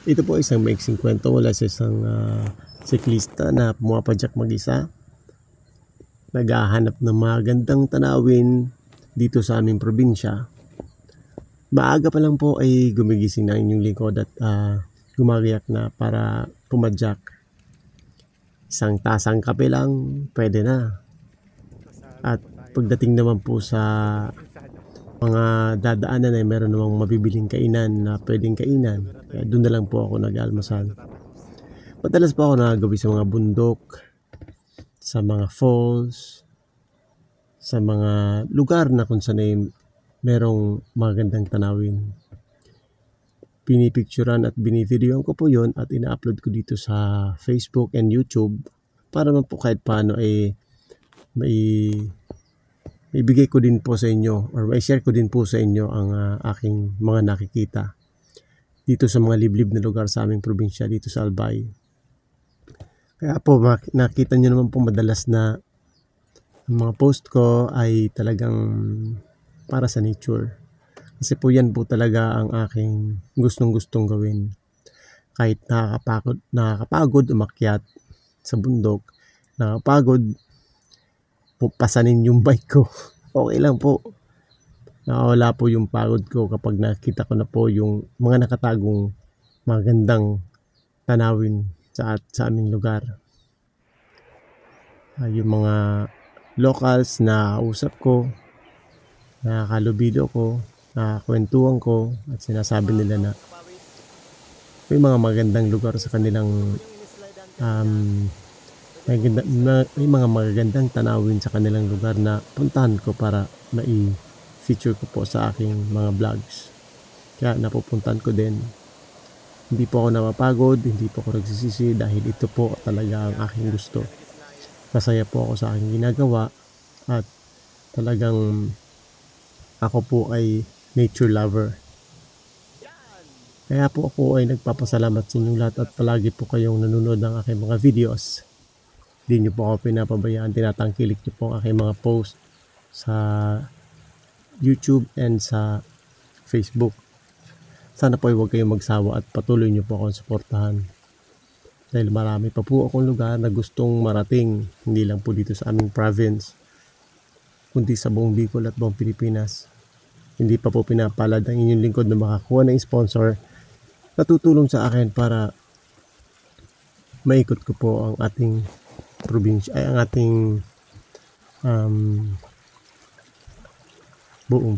Ito po isang maiksing kwento mula sa isang siklista na pumapadyak mag-isa. Naghahanap ng magandang tanawin dito sa aming probinsya. Maaga pa lang po ay gumigising na inyong lingkod at gumagayak na para pumadyak. Isang tasang kape lang, pwede na. At pagdating naman po sa mga dadaanan ay meron namang mabibiling kainan na pwedeng kainan. Kaya doon na lang po ako nag-almusal. Madalas po ako nagagabi sa mga bundok, sa mga falls, sa mga lugar na kung saan ay merong magandang tanawin. Pinipicturan at binivideoan ko po yon at ina-upload ko dito sa Facebook and YouTube para man po kahit paano ay ibigay ko din po sa inyo or i-share ko din po sa inyo ang aking mga nakikita dito sa mga liblib na lugar sa aming probinsya dito sa Albay. Kaya po nakita nyo naman po madalas na ang mga post ko ay talagang para sa nature. Kasi po yan po talaga ang aking gustong gawin. Kahit nakakapagod umakyat sa bundok, nakakapagod pasanin yung bike ko, okay lang po. Nakawala po yung pagod ko kapag nakita ko na po yung mga nakatagong magandang tanawin sa aming lugar. Yung mga locals na usap ko, nakakalubido ko, nakakwentuhan ko at sinasabi nila na may mga magandang lugar sa kanilang may mga magagandang tanawin sa kanilang lugar na puntahan ko para mai-feature ko po sa aking mga vlogs. Kaya napupuntahan ko din. Hindi po ako napapagod, hindi po ako nagsisisi dahil ito po talaga ang aking gusto. Masaya po ako sa aking ginagawa at talagang ako po ay nature lover. Kaya po ako ay nagpapasalamat sa inyong lahat at palagi po kayong nanonood ng aking mga videos. Hindi nyo po ako pinapabayaan, tinatangkilik nyo po ang aking mga post sa YouTube and sa Facebook. Sana po ay huwag kayong magsawa at patuloy nyo po akong suportahan. Dahil marami pa po akong lugar na gustong marating, hindi lang po dito sa aming province, kundi sa buong Bicol at buong Pilipinas. Hindi pa po pinapalad ang inyong lingkod na makakuha ng sponsor na tutulong sa akin para maikot ko po ang ating probinsya ay ang ating buong